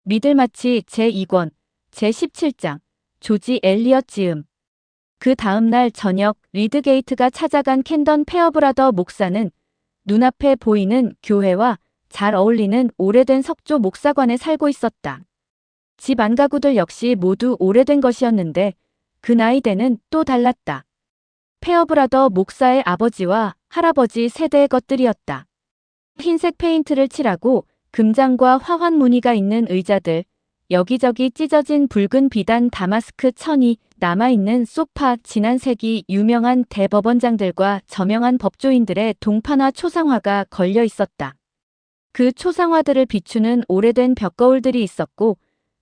미들마치 제2권 제17장 조지 엘리엇 지음. 그 다음날 저녁 리드게이트가 찾아간 캔던 페어브라더 목사는 눈앞에 보이는 교회와 잘 어울리는 오래된 석조 목사관에 살고 있었다. 집 안가구들 역시 모두 오래된 것이었는데 그 나이대는 또 달랐다. 페어브라더 목사의 아버지와 할아버지 세대의 것들이었다. 흰색 페인트를 칠하고 금장과 화환 무늬가 있는 의자들, 여기저기 찢어진 붉은 비단 다마스크 천이 남아있는 소파, 진한 색이 유명한 대법원장들과 저명한 법조인들의 동판화 초상화가 걸려 있었다. 그 초상화들을 비추는 오래된 벽거울들이 있었고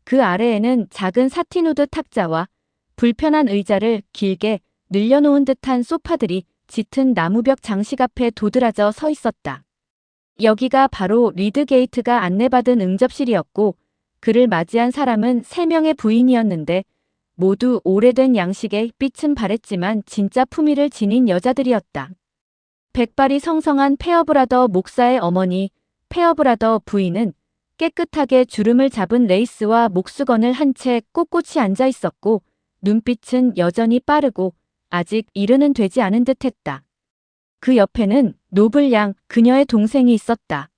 그 아래에는 작은 사틴우드 탁자와 불편한 의자를 길게 늘려놓은 듯한 소파들이 짙은 나무벽 장식 앞에 도드라져 서 있었다. 여기가 바로 리드게이트가 안내받은 응접실이었고 그를 맞이한 사람은 3명의 부인이었는데 모두 오래된 양식에 빛은 바랬지만 진짜 품위를 지닌 여자들이었다. 백발이 성성한 페어브라더 목사의 어머니 페어브라더 부인은 깨끗하게 주름을 잡은 레이스와 목수건을 한 채 꼿꼿이 앉아 있었고 눈빛은 여전히 빠르고 아직 이르는 되지 않은 듯했다. 그 옆에는 노블 양 그녀의 동생이 있었다.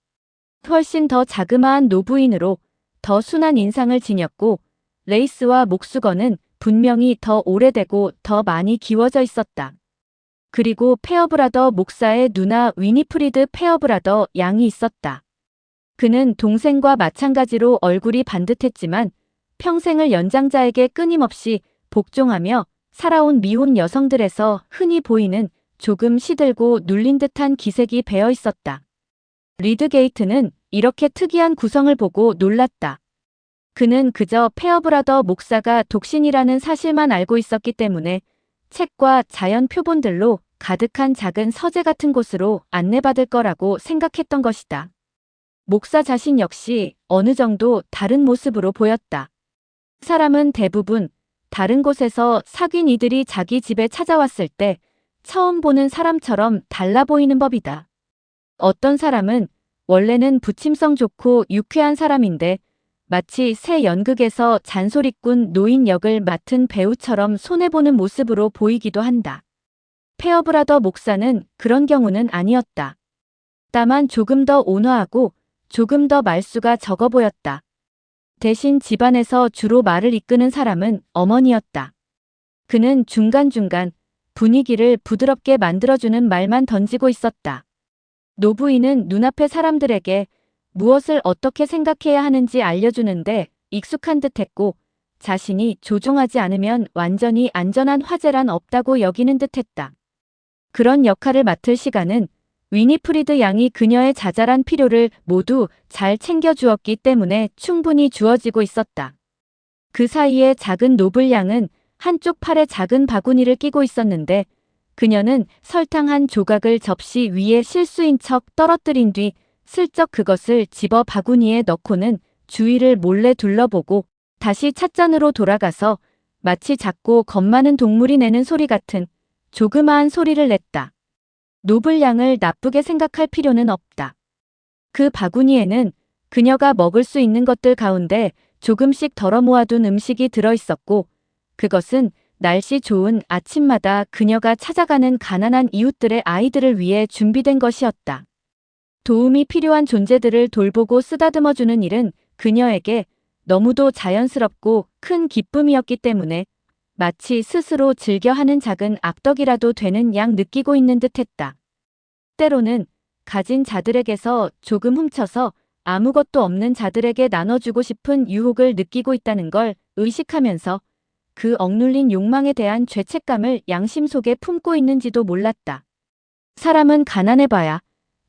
훨씬 더 자그마한 노부인으로 더 순한 인상을 지녔고 레이스와 목수건은 분명히 더 오래되고 더 많이 기워져 있었다. 그리고 페어브라더 목사의 누나 위니프리드 페어브라더 양이 있었다. 그는 동생과 마찬가지로 얼굴이 반듯했지만 평생을 연장자에게 끊임없이 복종하며 살아온 미혼 여성들에서 흔히 보이는 조금 시들고 눌린 듯한 기색이 배어 있었다. 리드게이트는 이렇게 특이한 구성을 보고 놀랐다. 그는 그저 페어브라더 목사가 독신이라는 사실만 알고 있었기 때문에 책과 자연 표본들로 가득한 작은 서재 같은 곳으로 안내받을 거라고 생각했던 것이다. 목사 자신 역시 어느 정도 다른 모습으로 보였다. 사람은 대부분 다른 곳에서 사귄 이들이 자기 집에 찾아왔을 때 처음 보는 사람처럼 달라 보이는 법이다. 어떤 사람은 원래는 부침성 좋고 유쾌한 사람인데 마치 새 연극에서 잔소리꾼 노인 역을 맡은 배우처럼 손해보는 모습으로 보이기도 한다. 페어브라더 목사는 그런 경우는 아니었다. 다만 조금 더 온화하고 조금 더 말수가 적어 보였다. 대신 집안에서 주로 말을 이끄는 사람은 어머니였다. 그는 중간중간 분위기를 부드럽게 만들어주는 말만 던지고 있었다. 노부인은 눈앞의 사람들에게 무엇을 어떻게 생각해야 하는지 알려주는데 익숙한 듯했고 자신이 조종하지 않으면 완전히 안전한 화재란 없다고 여기는 듯했다. 그런 역할을 맡을 시간은 위니프리드 양이 그녀의 자잘한 필요를 모두 잘 챙겨주었기 때문에 충분히 주어지고 있었다. 그 사이에 작은 노블 양은 한쪽 팔에 작은 바구니를 끼고 있었는데 그녀는 설탕 한 조각을 접시 위에 실수인 척 떨어뜨린 뒤 슬쩍 그것을 집어 바구니에 넣고는 주위를 몰래 둘러보고 다시 찻잔으로 돌아가서 마치 작고 겁 많은 동물이 내는 소리 같은 조그마한 소리를 냈다. 노블 양을 나쁘게 생각할 필요는 없다. 그 바구니에는 그녀가 먹을 수 있는 것들 가운데 조금씩 덜어 모아둔 음식이 들어있었고 그것은 날씨 좋은 아침마다 그녀가 찾아가는 가난한 이웃들의 아이들을 위해 준비된 것이었다. 도움이 필요한 존재들을 돌보고 쓰다듬어주는 일은 그녀에게 너무도 자연스럽고 큰 기쁨이었기 때문에 마치 스스로 즐겨하는 작은 악덕이라도 되는 양 느끼고 있는 듯했다. 때로는 가진 자들에게서 조금 훔쳐서 아무것도 없는 자들에게 나눠주고 싶은 유혹을 느끼고 있다는 걸 의식하면서 그 억눌린 욕망에 대한 죄책감을 양심 속에 품고 있는지도 몰랐다. 사람은 가난해봐야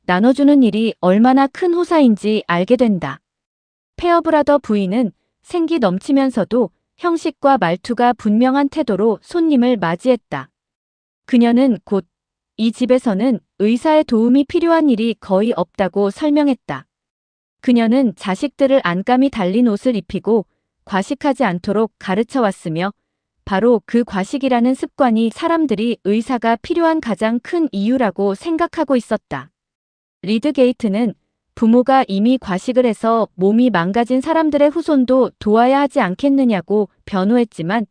나눠주는 일이 얼마나 큰 호사인지 알게 된다. 페어브라더 부인은 생기 넘치면서도 형식과 말투가 분명한 태도로 손님을 맞이했다. 그녀는 곧 이 집에서는 의사의 도움이 필요한 일이 거의 없다고 설명했다. 그녀는 자식들을 안감이 달린 옷을 입히고 과식하지 않도록 가르쳐왔으며 바로 그 과식이라는 습관이 사람들이 의사가 필요한 가장 큰 이유라고 생각하고 있었다. 리드게이트는 부모가 이미 과식을 해서 몸이 망가진 사람들의 후손도 도와야 하지 않겠느냐고 변호했지만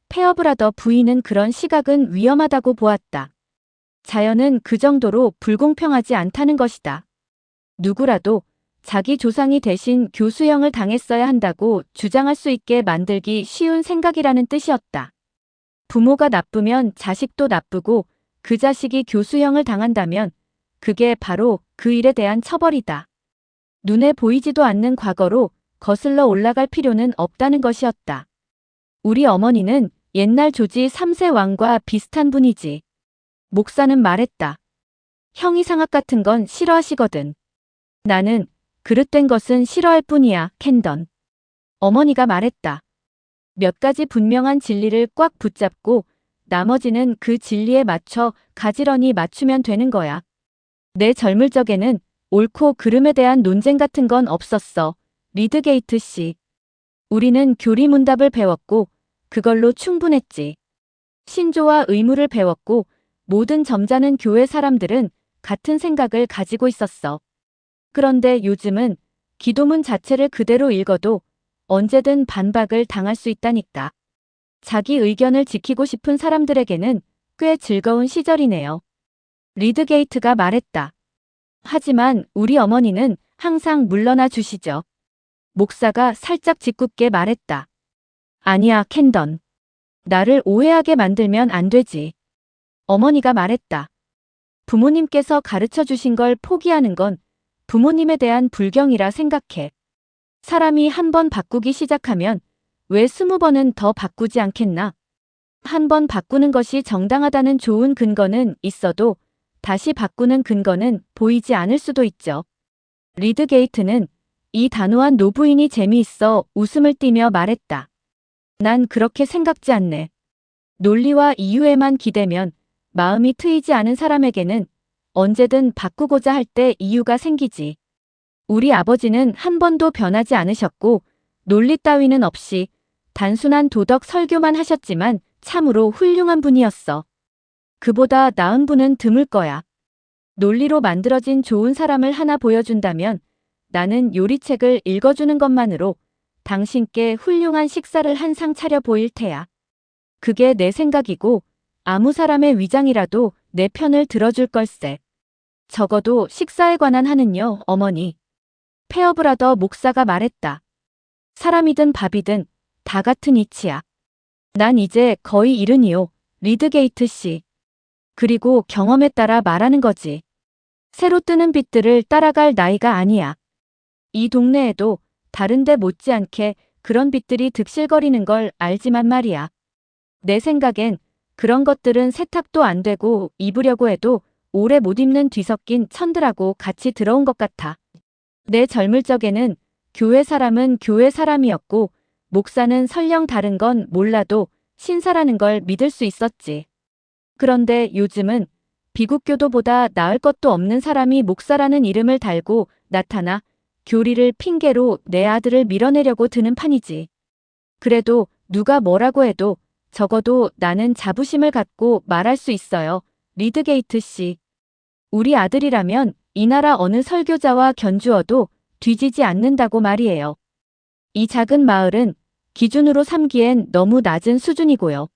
페어브라더 부인은 그런 시각은 위험하다고 보았다. 자연은 그 정도로 불공평하지 않다는 것이다. 누구라도 자기 조상이 대신 교수형을 당했어야 한다고 주장할 수 있게 만들기 쉬운 생각이라는 뜻이었다. 부모가 나쁘면 자식도 나쁘고 그 자식이 교수형을 당한다면 그게 바로 그 일에 대한 처벌이다. 눈에 보이지도 않는 과거로 거슬러 올라갈 필요는 없다는 것이었다. 우리 어머니는 옛날 조지 3세 왕과 비슷한 분이지. 목사는 말했다. 형이 상학 같은 건 싫어하시거든. 나는 그릇된 것은 싫어할 뿐이야, 캔던. 어머니가 말했다. 몇 가지 분명한 진리를 꽉 붙잡고 나머지는 그 진리에 맞춰 가지런히 맞추면 되는 거야. 내 젊을 적에는 옳고 그름에 대한 논쟁 같은 건 없었어. 리드게이트 씨. 우리는 교리문답을 배웠고 그걸로 충분했지. 신조와 의무를 배웠고 모든 점잖은 교회 사람들은 같은 생각을 가지고 있었어. 그런데 요즘은 기도문 자체를 그대로 읽어도 언제든 반박을 당할 수 있다니까. 자기 의견을 지키고 싶은 사람들에게는 꽤 즐거운 시절이네요. 리드게이트가 말했다. 하지만 우리 어머니는 항상 물러나 주시죠. 목사가 살짝 짓궂게 말했다. 아니야, 캔던. 나를 오해하게 만들면 안 되지. 어머니가 말했다. 부모님께서 가르쳐 주신 걸 포기하는 건 부모님에 대한 불경이라 생각해. 사람이 한 번 바꾸기 시작하면 왜 20번은 더 바꾸지 않겠나? 한 번 바꾸는 것이 정당하다는 좋은 근거는 있어도 다시 바꾸는 근거는 보이지 않을 수도 있죠. 리드게이트는 이 단호한 노부인이 재미있어 웃음을 띠며 말했다. 난 그렇게 생각지 않네. 논리와 이유에만 기대면 마음이 트이지 않은 사람에게는 언제든 바꾸고자 할 때 이유가 생기지. 우리 아버지는 한 번도 변하지 않으셨고 논리 따위는 없이 단순한 도덕 설교만 하셨지만 참으로 훌륭한 분이었어. 그보다 나은 분은 드물 거야. 논리로 만들어진 좋은 사람을 하나 보여준다면 나는 요리책을 읽어주는 것만으로 당신께 훌륭한 식사를 한 상 차려 보일 테야. 그게 내 생각이고 아무 사람의 위장이라도 내 편을 들어줄 걸세. 적어도 식사에 관한 한은요, 어머니. 페어브라더 목사가 말했다. 사람이든 밥이든 다 같은 이치야. 난 이제 거의 이른이요, 리드게이트 씨. 그리고 경험에 따라 말하는 거지. 새로 뜨는 빛들을 따라갈 나이가 아니야. 이 동네에도 다른데 못지않게 그런 빛들이 득실거리는 걸 알지만 말이야. 내 생각엔 그런 것들은 세탁도 안 되고 입으려고 해도 오래 못 입는 뒤섞인 천들하고 같이 들어온 것 같아. 내 젊을 적에는 교회 사람은 교회 사람이었고 목사는 설령 다른 건 몰라도 신사라는 걸 믿을 수 있었지. 그런데 요즘은 비국교도보다 나을 것도 없는 사람이 목사라는 이름을 달고 나타나 교리를 핑계로 내 아들을 밀어내려고 드는 판이지. 그래도 누가 뭐라고 해도 적어도 나는 자부심을 갖고 말할 수 있어요. 리드게이트 씨. 우리 아들이라면 이 나라 어느 설교자와 견주어도 뒤지지 않는다고 말이에요. 이 작은 마을은 기준으로 삼기엔 너무 낮은 수준이고요.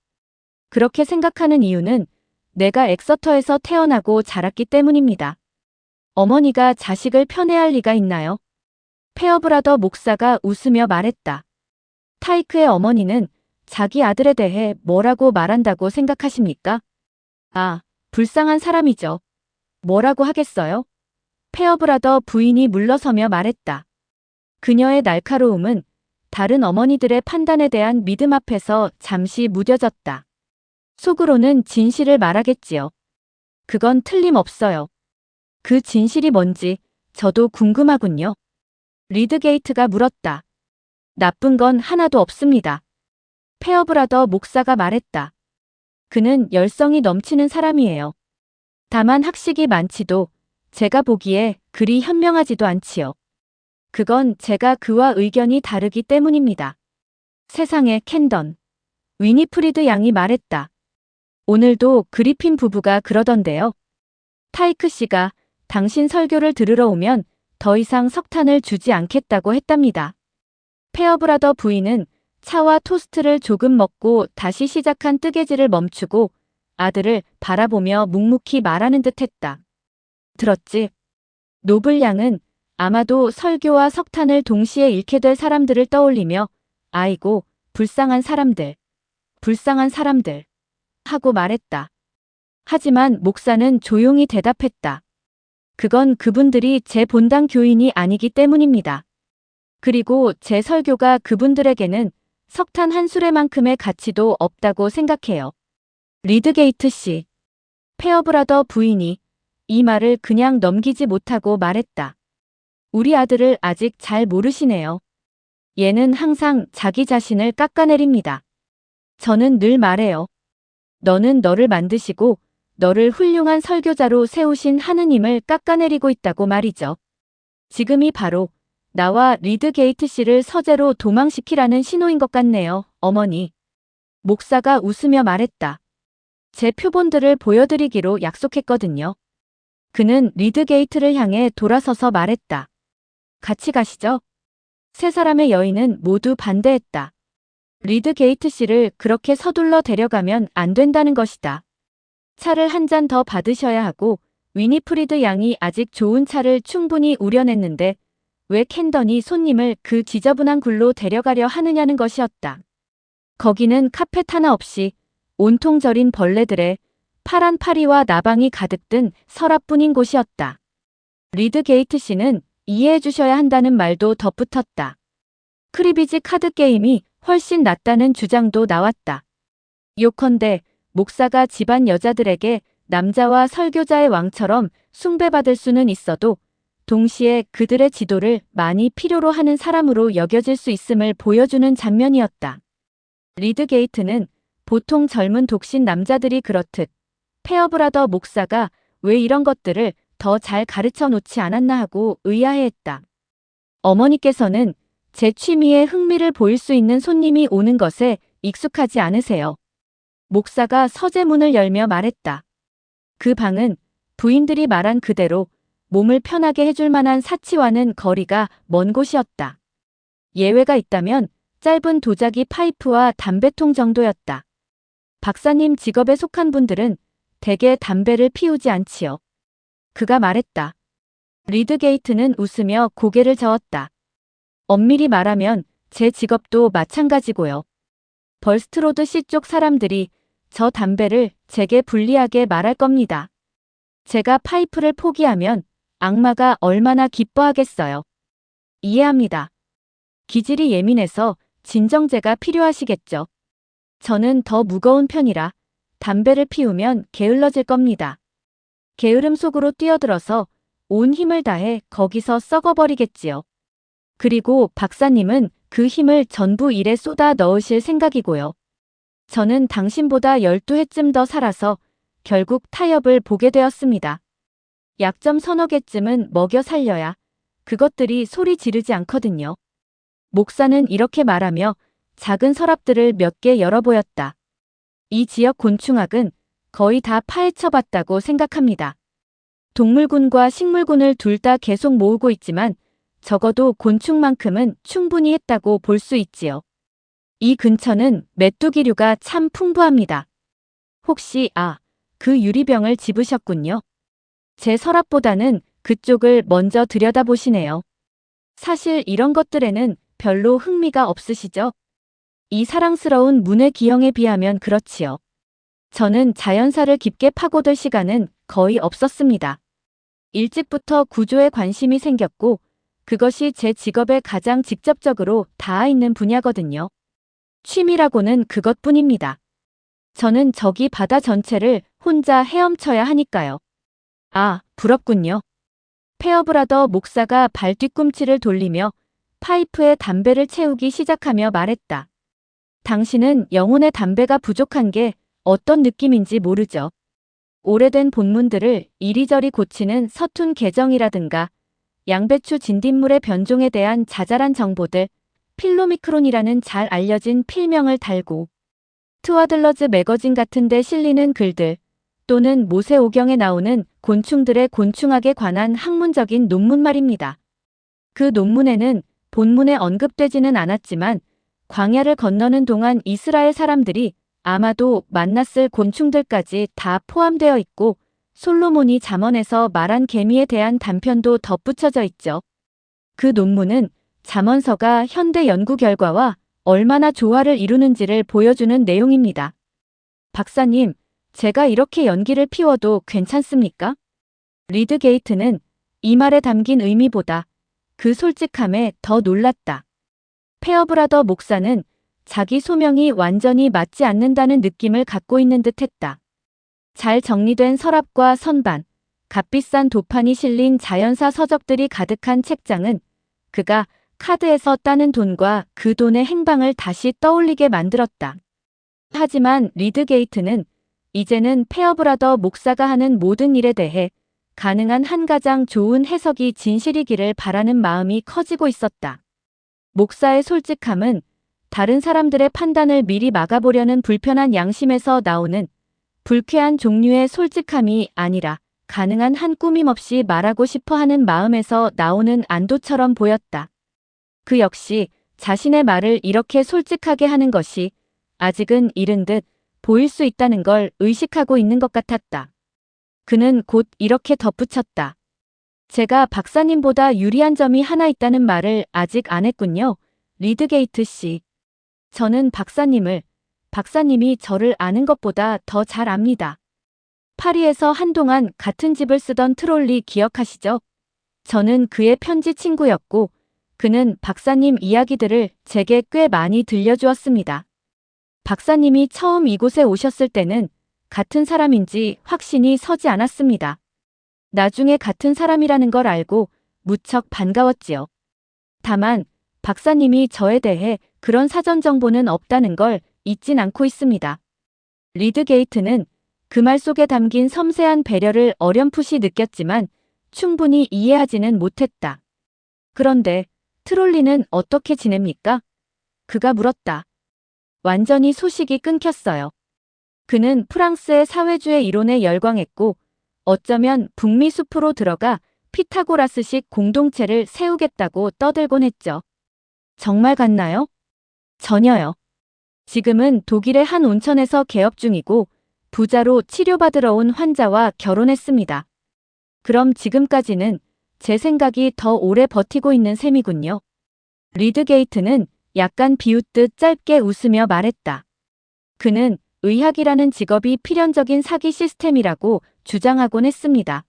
그렇게 생각하는 이유는 내가 엑서터에서 태어나고 자랐기 때문입니다. 어머니가 자식을 편애할 리가 있나요? 페어브라더 목사가 웃으며 말했다. 타이크의 어머니는 자기 아들에 대해 뭐라고 말한다고 생각하십니까? 아, 불쌍한 사람이죠. 뭐라고 하겠어요? 페어브라더 부인이 물러서며 말했다. 그녀의 날카로움은 다른 어머니들의 판단에 대한 믿음 앞에서 잠시 무뎌졌다. 속으로는 진실을 말하겠지요. 그건 틀림없어요. 그 진실이 뭔지 저도 궁금하군요. 리드게이트가 물었다. 나쁜 건 하나도 없습니다. 페어브라더 목사가 말했다. 그는 열성이 넘치는 사람이에요. 다만 학식이 많지도 제가 보기에 그리 현명하지도 않지요. 그건 제가 그와 의견이 다르기 때문입니다. 세상에 캔던. 위니프리드 양이 말했다. 오늘도 그리핀 부부가 그러던데요. 타이크 씨가 당신 설교를 들으러 오면 더 이상 석탄을 주지 않겠다고 했답니다. 페어브라더 부인은 차와 토스트를 조금 먹고 다시 시작한 뜨개질을 멈추고 아들을 바라보며 묵묵히 말하는 듯 했다. 들었지? 노블 양은 아마도 설교와 석탄을 동시에 잃게 될 사람들을 떠올리며 아이고, 불쌍한 사람들, 불쌍한 사람들 하고 말했다. 하지만 목사는 조용히 대답했다. 그건 그분들이 제 본당 교인이 아니기 때문입니다. 그리고 제 설교가 그분들에게는 석탄 한 수레만큼의 가치도 없다고 생각해요. 리드게이트 씨. 페어브라더 부인이 이 말을 그냥 넘기지 못하고 말했다. 우리 아들을 아직 잘 모르시네요. 얘는 항상 자기 자신을 깎아내립니다. 저는 늘 말해요. 너는 너를 만드시고 너를 훌륭한 설교자로 세우신 하느님을 깎아내리고 있다고 말이죠. 지금이 바로 나와 리드게이트 씨를 서재로 도망시키라는 신호인 것 같네요, 어머니. 목사가 웃으며 말했다. 제 표본들을 보여드리기로 약속했거든요. 그는 리드게이트를 향해 돌아서서 말했다. 같이 가시죠. 세 사람의 여인은 모두 반대했다. 리드게이트 씨를 그렇게 서둘러 데려가면 안 된다는 것이다. 차를 한 잔 더 받으셔야 하고 위니프리드 양이 아직 좋은 차를 충분히 우려냈는데 왜 캔던이 손님을 그 지저분한 굴로 데려가려 하느냐는 것이었다. 거기는 카펫 하나 없이 온통 절인 벌레들의 파란 파리와 나방이 가득 든 서랍뿐인 곳이었다. 리드게이트 씨는 이해해 주셔야 한다는 말도 덧붙었다. 크리비지 카드 게임이 훨씬 낫다는 주장도 나왔다. 요컨대 목사가 집안 여자들에게 남자와 설교자의 왕처럼 숭배받을 수는 있어도 동시에 그들의 지도를 많이 필요로 하는 사람으로 여겨질 수 있음을 보여주는 장면이었다. 리드게이트는 보통 젊은 독신 남자들이 그렇듯 페어브라더 목사가 왜 이런 것들을 더 잘 가르쳐 놓지 않았나 하고 의아해했다. 어머니께서는 제 취미에 흥미를 보일 수 있는 손님이 오는 것에 익숙하지 않으세요. 목사가 서재문을 열며 말했다. 그 방은 부인들이 말한 그대로 몸을 편하게 해줄 만한 사치와는 거리가 먼 곳이었다. 예외가 있다면 짧은 도자기 파이프와 담배통 정도였다. 박사님 직업에 속한 분들은 대개 담배를 피우지 않지요. 그가 말했다. 리드게이트는 웃으며 고개를 저었다. 엄밀히 말하면 제 직업도 마찬가지고요. 벌스트로드 씨 쪽 사람들이 저 담배를 제게 불리하게 말할 겁니다. 제가 파이프를 포기하면 악마가 얼마나 기뻐하겠어요. 이해합니다. 기질이 예민해서 진정제가 필요하시겠죠. 저는 더 무거운 편이라 담배를 피우면 게을러질 겁니다. 게으름 속으로 뛰어들어서 온 힘을 다해 거기서 썩어버리겠지요. 그리고 박사님은 그 힘을 전부 일에 쏟아 넣으실 생각이고요. 저는 당신보다 12해쯤 더 살아서 결국 타협을 보게 되었습니다. 약점 서너 개쯤은 먹여 살려야 그것들이 소리 지르지 않거든요. 목사는 이렇게 말하며 작은 서랍들을 몇 개 열어보였다. 이 지역 곤충학은 거의 다 파헤쳐봤다고 생각합니다. 동물군과 식물군을 둘 다 계속 모으고 있지만 적어도 곤충만큼은 충분히 했다고 볼 수 있지요. 이 근처는 메뚜기류가 참 풍부합니다. 혹시 그 유리병을 집으셨군요. 제 서랍보다는 그쪽을 먼저 들여다보시네요. 사실 이런 것들에는 별로 흥미가 없으시죠? 이 사랑스러운 문의 기형에 비하면 그렇지요. 저는 자연사를 깊게 파고들 시간은 거의 없었습니다. 일찍부터 구조에 관심이 생겼고 그것이 제 직업에 가장 직접적으로 닿아 있는 분야거든요. 취미라고는 그것뿐입니다. 저는 저기 바다 전체를 혼자 헤엄쳐야 하니까요. 부럽군요. 페어브라더 목사가 발 뒤꿈치를 돌리며 파이프에 담배를 채우기 시작하며 말했다. 당신은 영혼의 담배가 부족한 게 어떤 느낌인지 모르죠. 오래된 본문들을 이리저리 고치는 서툰 개정이라든가 양배추 진딧물의 변종에 대한 자잘한 정보들, 필로미크론이라는 잘 알려진 필명을 달고 트와들러즈 매거진 같은 데 실리는 글들 또는 모세오경에 나오는 곤충들의 곤충학에 관한 학문적인 논문 말입니다. 그 논문에는 본문에 언급되지는 않았지만 광야를 건너는 동안 이스라엘 사람들이 아마도 만났을 곤충들까지 다 포함되어 있고 솔로몬이 잠언에서 말한 개미에 대한 단편도 덧붙여져 있죠. 그 논문은 잠언서가 현대 연구 결과와 얼마나 조화를 이루는지를 보여주는 내용입니다. 박사님, 제가 이렇게 연기를 피워도 괜찮습니까? 리드 게이트는 이 말에 담긴 의미보다 그 솔직함에 더 놀랐다. 페어브라더 목사는 자기 소명이 완전히 맞지 않는다는 느낌을 갖고 있는 듯했다. 잘 정리된 서랍과 선반, 값비싼 도판이 실린 자연사 서적들이 가득한 책장은 그가 카드에서 따는 돈과 그 돈의 행방을 다시 떠올리게 만들었다. 하지만 리드 게이트는 이제는 페어브라더 목사가 하는 모든 일에 대해 가능한 한 가장 좋은 해석이 진실이기를 바라는 마음이 커지고 있었다. 목사의 솔직함은 다른 사람들의 판단을 미리 막아보려는 불편한 양심에서 나오는 불쾌한 종류의 솔직함이 아니라 가능한 한 꾸밈 없이 말하고 싶어 하는 마음에서 나오는 안도처럼 보였다. 그 역시 자신의 말을 이렇게 솔직하게 하는 것이 아직은 이른 듯 보일 수 있다는 걸 의식하고 있는 것 같았다. 그는 곧 이렇게 덧붙였다. 제가 박사님보다 유리한 점이 하나 있다는 말을 아직 안 했군요. 리드게이트 씨. 저는 박사님이 저를 아는 것보다 더 잘 압니다. 파리에서 한동안 같은 집을 쓰던 트롤리 기억하시죠? 저는 그의 편지 친구였고 그는 박사님 이야기들을 제게 꽤 많이 들려주었습니다. 박사님이 처음 이곳에 오셨을 때는 같은 사람인지 확신이 서지 않았습니다. 나중에 같은 사람이라는 걸 알고 무척 반가웠지요. 다만 박사님이 저에 대해 그런 사전 정보는 없다는 걸 잊진 않고 있습니다. 리드 게이트는 그 말 속에 담긴 섬세한 배려를 어렴풋이 느꼈지만 충분히 이해하지는 못했다. 그런데 트롤리는 어떻게 지냅니까? 그가 물었다. 완전히 소식이 끊겼어요. 그는 프랑스의 사회주의 이론에 열광했고 어쩌면 북미 숲으로 들어가 피타고라스식 공동체를 세우겠다고 떠들곤 했죠. 정말 같나요? 전혀요. 지금은 독일의 한 온천에서 개업 중이고 부자로 치료받으러 온 환자와 결혼했습니다. 그럼 지금까지는 제 생각이 더 오래 버티고 있는 셈이군요. 리드 게이트는 약간 비웃듯 짧게 웃으며 말했다. 그는 의학이라는 직업이 필연적인 사기 시스템이라고 주장하곤 했습니다.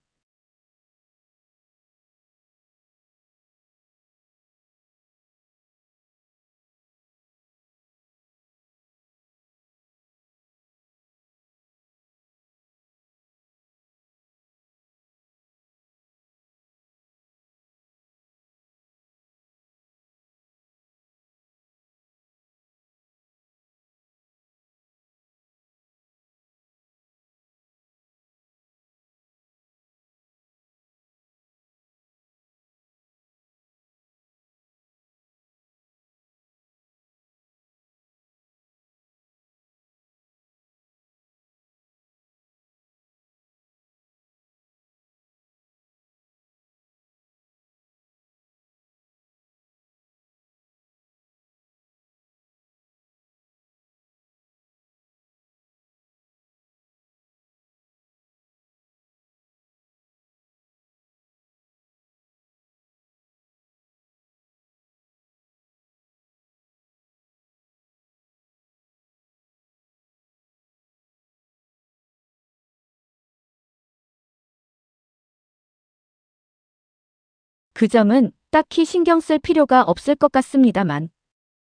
그 점은 딱히 신경 쓸 필요가 없을 것 같습니다만.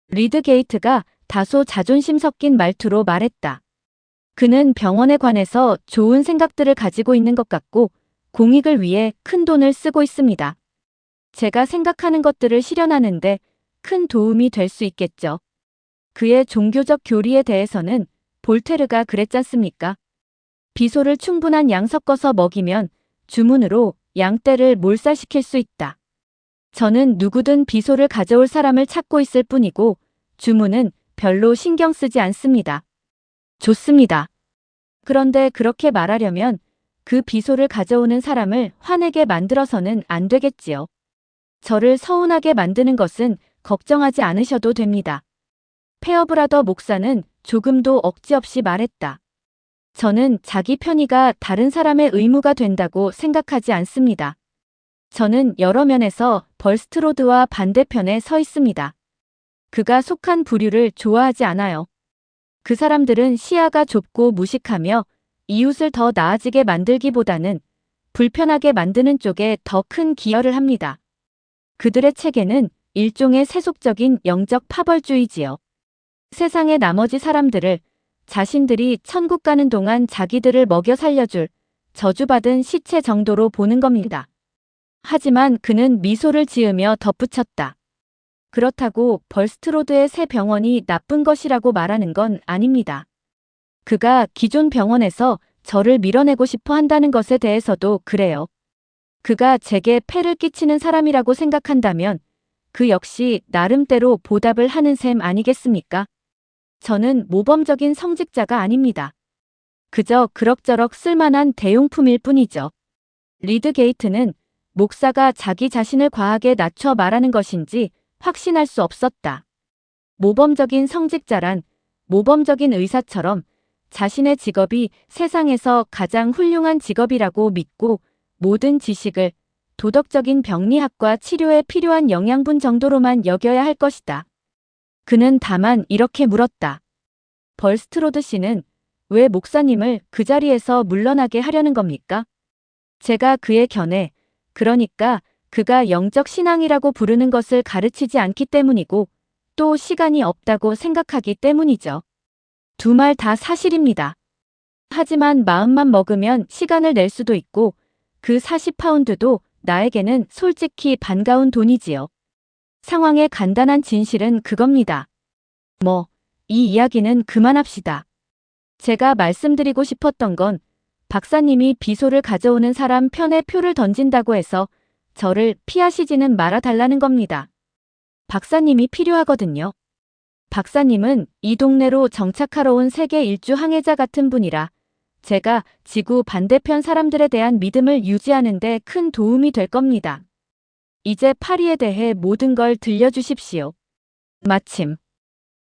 리드 게이트가 다소 자존심 섞인 말투로 말했다. 그는 병원에 관해서 좋은 생각들을 가지고 있는 것 같고 공익을 위해 큰 돈을 쓰고 있습니다. 제가 생각하는 것들을 실현하는데 큰 도움이 될 수 있겠죠. 그의 종교적 교리에 대해서는 볼테르가 그랬잖습니까? 비소를 충분한 양 섞어서 먹이면 주문으로 양떼를 몰살시킬 수 있다. 저는 누구든 비소를 가져올 사람을 찾고 있을 뿐이고 주문은 별로 신경 쓰지 않습니다. 좋습니다. 그런데 그렇게 말하려면 그 비소를 가져오는 사람을 화내게 만들어서는 안 되겠지요. 저를 서운하게 만드는 것은 걱정하지 않으셔도 됩니다. 페어브라더 목사는 조금도 억지 없이 말했다. 저는 자기 편의가 다른 사람의 의무가 된다고 생각하지 않습니다. 저는 여러 면에서 벌스트로드와 반대편에 서 있습니다. 그가 속한 부류를 좋아하지 않아요. 그 사람들은 시야가 좁고 무식하며 이웃을 더 나아지게 만들기보다는 불편하게 만드는 쪽에 더 큰 기여를 합니다. 그들의 체계는 일종의 세속적인 영적 파벌주의지요. 세상의 나머지 사람들을 자신들이 천국 가는 동안 자기들을 먹여 살려줄 저주받은 시체 정도로 보는 겁니다. 하지만 그는 미소를 지으며 덧붙였다. 그렇다고 벌스트로드의 새 병원이 나쁜 것이라고 말하는 건 아닙니다. 그가 기존 병원에서 저를 밀어내고 싶어 한다는 것에 대해서도 그래요. 그가 제게 폐를 끼치는 사람이라고 생각한다면 그 역시 나름대로 보답을 하는 셈 아니겠습니까? 저는 모범적인 성직자가 아닙니다. 그저 그럭저럭 쓸만한 대용품일 뿐이죠. 리드 게이트는 목사가 자기 자신을 과하게 낮춰 말하는 것인지 확신할 수 없었다. 모범적인 성직자란 모범적인 의사처럼 자신의 직업이 세상에서 가장 훌륭한 직업이라고 믿고 모든 지식을 도덕적인 병리학과 치료에 필요한 영양분 정도로만 여겨야 할 것이다. 그는 다만 이렇게 물었다. 벌스트로드 씨는 왜 목사님을 그 자리에서 물러나게 하려는 겁니까? 제가 그의 견해, 그러니까 그가 영적 신앙이라고 부르는 것을 가르치지 않기 때문이고 또 시간이 없다고 생각하기 때문이죠. 두 말 다 사실입니다. 하지만 마음만 먹으면 시간을 낼 수도 있고 그 40파운드도 나에게는 솔직히 반가운 돈이지요. 상황의 간단한 진실은 그겁니다. 이 이야기는 그만합시다. 제가 말씀드리고 싶었던 건 박사님이 비소를 가져오는 사람 편에 표를 던진다고 해서 저를 피하시지는 말아달라는 겁니다. 박사님이 필요하거든요. 박사님은 이 동네로 정착하러 온 세계 일주 항해자 같은 분이라 제가 지구 반대편 사람들에 대한 믿음을 유지하는 데 큰 도움이 될 겁니다. 이제 파리에 대해 모든 걸 들려주십시오. 마침